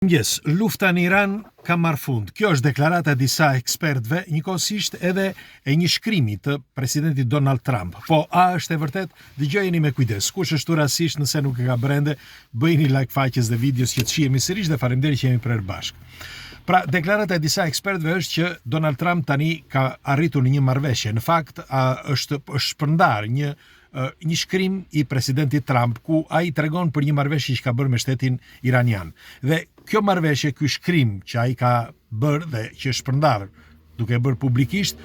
Mëngjes, lufta në Iran ka marrë fund. Kjo është deklarata e disa ekspertëve, njëkohësisht edhe e një shkrimi të presidentit Donald Trump. Po, a është e vërtet? Dëgjojeni me kujdes. Kush është rasisht, nëse nuk e ka brende, bëjni like faqes dhe videos që të shihemi sërish dhe faleminderit që jemi prerë bashkë. Pra, deklarata e disa ekspertëve është që Donald Trump tani ka arritur në një marrëveshje. Në fakt, është shpërndar një shkrim i presidentit Trump ku ai tregon për një marrëveshje që ka bërë me shtetin iranian. Dhe kjo marrëveshje, ky shkrim që ai ka bërë dhe që është shpërndar duke bërë publikisht,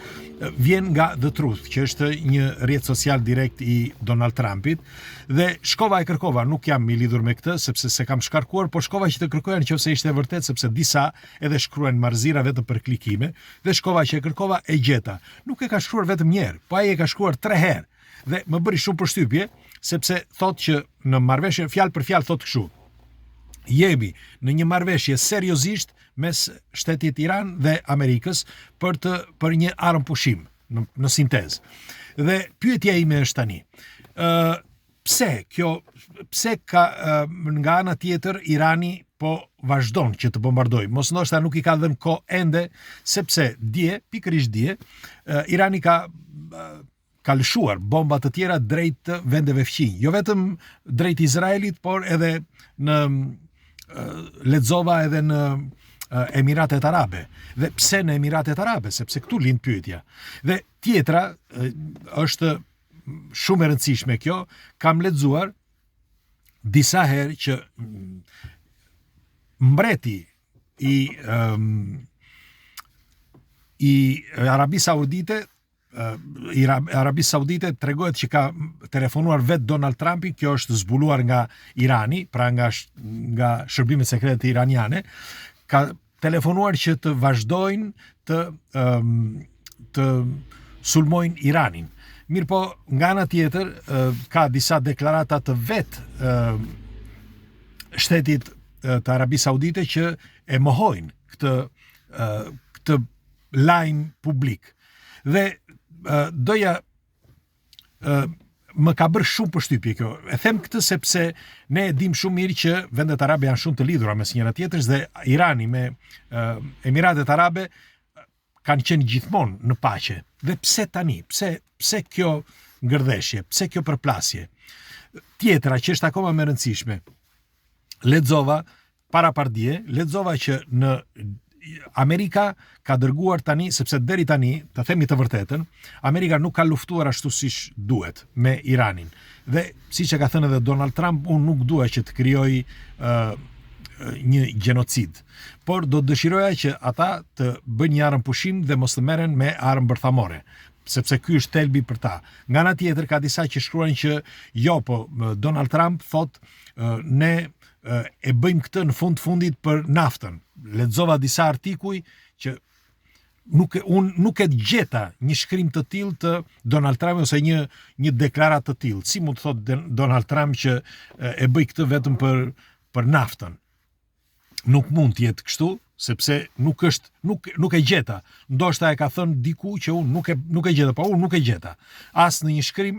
vjen nga The Truth, që është një rrjet social direkt i Donald Trumpit, dhe shkova e kërkova, nuk jam i lidhur me këtë sepse se kam shkarkuar, por shkova që të kërkoja nëse ishte e vërtet, sepse disa edhe shkruajnë marrëzira vetëm për klikime, dhe shkova që e kërkova e gjeta. Nuk e ka shkruar vetëm një herë, po ai e ka shkruar 3 herë. Dhe më bëri shumë përshtypje, sepse thotë që në marrëveshje fjalë për fjalë thotë kështu: jemi në një marrëveshje seriozisht mes shtetit Iran dhe Amerikës për një armë pushim në sintezë. Dhe pyetja ime është tani, pse ka nga ana tjetër Irani po vazhdon që të bombardojë? Mos ndoshta nuk i ka dhënë kohë ende, sepse pikërisht dje, Irani ka lëshuar bomba të tjera drejt vendeve fqinj, jo vetëm drejt Izraelit, por edhe lexova edhe në Emiratet Arabe. Dhe pse në Emiratet Arabe? Sepse këtu lind pyetja. Dhe tjetra është shumë e rëndësishme kjo, kam lexuar disa herë që mbreti i Arabisë Saudite tregohet që ka telefonuar vetë Donald Trumpi, kjo është zbuluar nga Irani, pra nga shërbimet sekrete iraniane, ka telefonuar që të vazhdojnë të sulmojnë Iranin. Mirë po, nga ana tjetër, ka disa deklarata të vetë shtetit të Arabisë Saudite që e mohojnë këtë lajm publik. Dhe doja më ka bërë shumë përshtypje kjo. E them këtë sepse ne e dim shumë mirë që vendet arabe janë shumë të lidhura mes njëra tjetrës dhe Irani me Emiratet Arabe kanë qenë gjithmonë në paqe. Dhe pse tani? Pse kjo ngërdheshje? Pse kjo përplasje? Tjetra që është akoma më e rëndësishme. Lexova parapardje, që në Amerika ka dërguar tani, sepse deri tani, të themi të vërtetën, Amerika nuk ka luftuar ashtu siç duhet me Iranin. Dhe siç e ka thënë edhe Donald Trump, unë nuk dua që të krijoj një genocid, por do të dëshiroja që ata të bëjnë një armë pushim dhe mos të merren me armë bërthamore, sepse ky është thelbi për ta. Nga ana tjetër ka disa që shkruajnë që jo, po Donald Trump thotë ne e bëjmë këtë në fundit për naftën. Lexova disa artikuj që unë nuk e gjeta një shkrim të tillë të Donald Trump ose një deklaratë të tillë. Si mund të thotë Donald Trump që e bëj këtë vetëm për naftën? Nuk mund të jetë kështu, sepse nuk e gjeta. Ndoshta e ka thënë diku që unë nuk e gjeta, po unë nuk e gjeta. As në një shkrim,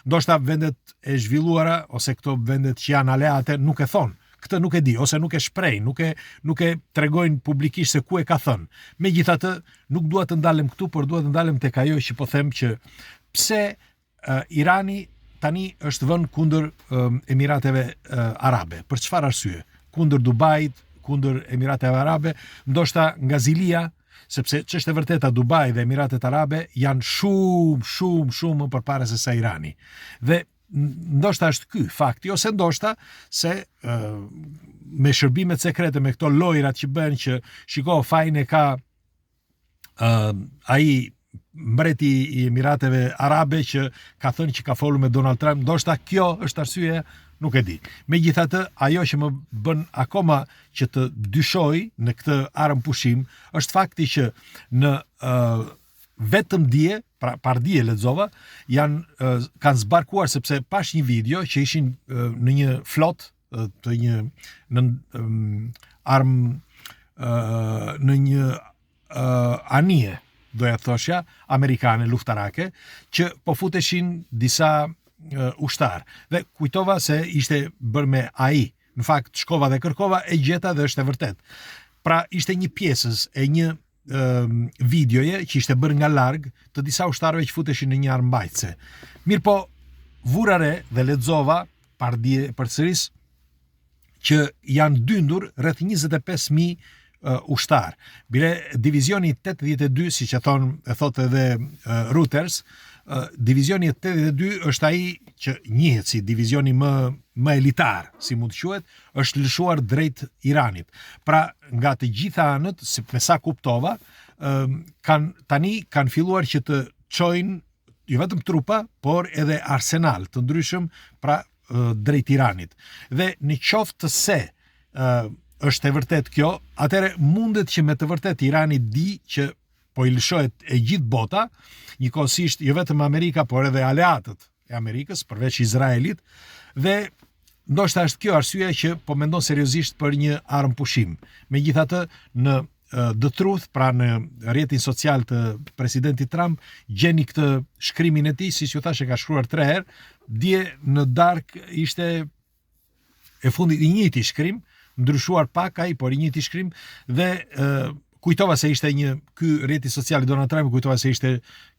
ndoshta vendet e zhvilluara ose këto vendet që janë aleate nuk e thonë. Këtë nuk e di, ose nuk e shpreh, nuk e tregojnë publikisht se ku e ka thënë. Megjithatë, nuk dua të ndalem këtu, por dua të ndalem tek ajo që po them që pse Irani tani është vënë kundër Emirateve Arabe. Për çfarë arsye? Kundër Dubait, kundër Emirateve Arabe, ndoshta nga zilia, sepse ç'është e vërteta, Dubai dhe Emiratet Arabe janë shumë më përpara se sa Irani. Dhe ndoshta është ky fakti, ose ndoshta se me shërbimet sekrete, me këto lojrat që bëhen që shiko fajin e ka ai mbreti i Emirateve Arabe që ka thënë që ka folur me Donald Trump, ndoshta kjo është arsyeja, nuk e di. Megjithatë, ajo që më bën akoma që të dyshoj në këtë armë pushim është fakti që në vetëm dje, pardje lexova, kanë zbarkuar, sepse pash një video që ishin në një flot të në një anije, doja thoshja, amerikane luftarake, që po futeshin disa ushtar. Dhe kujtova se ishte bërë me AI, në fakt shkova dhe kërkova, e gjeta dhe është e vërtet. Pra ishte një pjesës e një videoje që ishte bërë nga larg të disa ushtarëve që futeshin në një armbajtëse. Mirë po, vura re dhe lexova përsëris që janë dyndur rreth 25.000 ushtar. Bile divizioni 82, siç e thotë edhe Reuters, divizioni 82 është ai që njihet si divizioni më elitar, si mund të quhet, është lëshuar drejt Iranit. Pra, nga të gjitha anët, me sa kuptova, tani kanë filluar që të çojnë jo vetëm trupa, por edhe arsenal të ndryshëm, pra drejt Iranit. Dhe në qoftë se është e vërtet kjo, atëherë mundet që me të vërtet Irani di që po i lëshohet e gjithë bota, njëkohësisht jo vetëm Amerika, por edhe aleatët e Amerikës, përveç Izraelit, dhe ndoshta është kjo arsyeja që po mendon seriozisht për një armë pushim. Megjithatë, në The Truth, pra në rrjetin social të presidentit Trump, gjeni këtë shkrimin e tij, siç ju thash, e ka shkruar 3 herë, dje në darkë ishte e fundit i njëjti shkrim, ndryshuar pak ai, por i njëjti shkrim, dhe kujtova se ishte ky rrjeti social i Donald Trump, kujtova se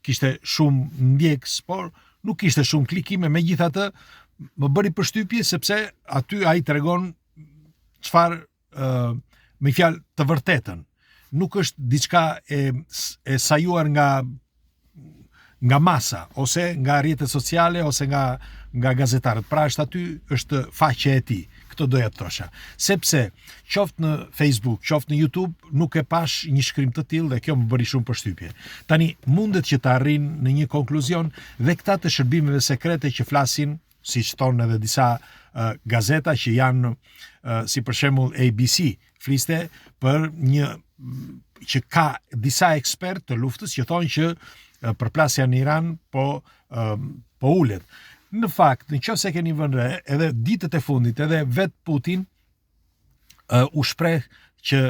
kishte shumë ndjekës, por nuk kishte shumë klikime. Megjithatë, më bëri përshtypje sepse aty ai tregon çfarë, me fjalë të vërtetën. Nuk është diçka e sajuar nga masa, ose nga rrjetet sociale, ose nga gazetarët. Pra është aty, është faqja e tij. Këtë doja të thosha. Sepse qoftë në Facebook, qoftë në YouTube, nuk e pash një shkrim të tillë dhe kjo më bëri shumë përshtypje. Tani mundet që të arrin në një konkluzion dhe këta të shërbimeve sekrete që flasin, siç thonë edhe disa gazeta që janë, si për shembull ABC, fliste për një që ka disa ekspert të luftës që thonë që përplasja në Iran po ulet. Në fakt, në qoftë se keni vënë re, edhe ditët e fundit, edhe vetë Putin u shpreh që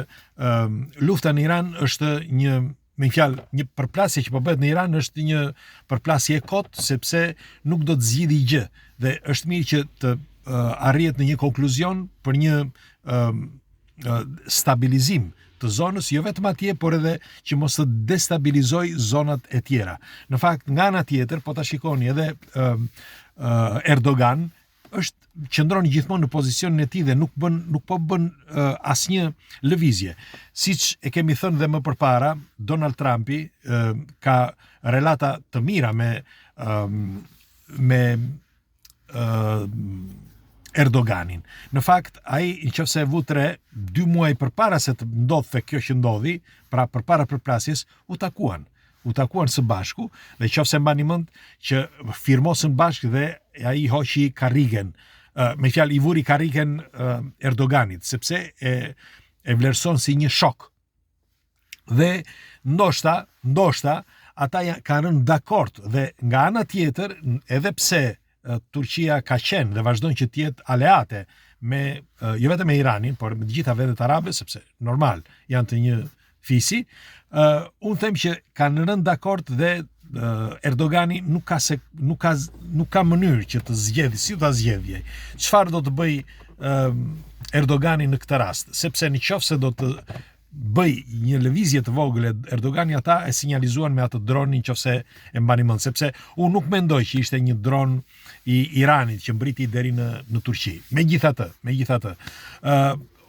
lufta në Iran është një përplasje që po bëhet në Iran është një përplasje e kotë, sepse nuk do të zgjidhë gjë, dhe është mirë që të arrihet në një konkluzion për një stabilizim të zonës, jo vetëm atje, por edhe që mos të destabilizoj zonat e tjera. Në fakt, nga ana tjetër, po ta shikoni edhe Erdogan qëndron gjithmonë në pozicionin e tij dhe nuk po bën asnjë lëvizje. Siç e kemi thënë dhe më përpara, Donald Trumpi ka relata të mira me Erdoganin. Në fakt, ai nëse e vu 2 muaj përpara se të ndodhte kjo që ndodhi, pra përpara përplasjes, u takuan së bashku, dhe nëse mbani mend që firmosën bashkë dhe ai hoqi karrigen, me fjalë i vuri karrigen Erdoganit, sepse e vlerëson si një shok. Dhe ndoshta ata kanë rënë dakord, dhe nga ana tjetër, edhe pse Turqia ka qenë dhe vazhdon që të jetë aleate jo vetëm me Iranin, por me të gjitha vendet arabe, sepse normal janë të një fisi, unë them që kanë rënë dakord dhe Erdogani nuk ka mënyrë që të zgjedhë, si ta zgjedhje. Çfarë do të bëj Erdogani në këtë rast? Sepse nëse do të bëj një lëvizje të vogël Erdogani, ata e sinjalizuan me atë dronin, nëse e mbani mend, sepse unë nuk mendoj që ishte një dron i Iranit që mbriti deri në Turqi. Megjithatë,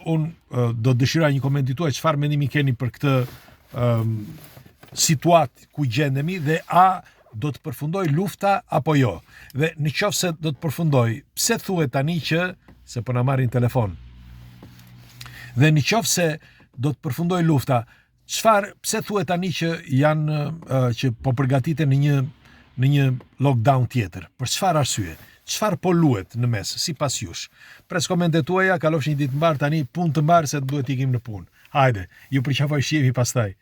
unë do dëshiroj një koment tuaj, çfarë mendimi keni për këtë situatë ku gjendemi, dhe a do të përfundoj lufta apo jo? Dhe nëse do të përfundoj, pse thuhet tani që se po na marrin telefon? Dhe nëse do të përfundoj lufta, pse thuhet tani që që po përgatiten në një lockdown tjetër? Për çfarë arsye? Çfarë po luhet në mes, sipas jush? Pres komentet tuaja, kalofsh një ditë të mbar, tani punë të mbar se duhet ikim në punë. Hajde, ju përqafoj shihemi pastaj.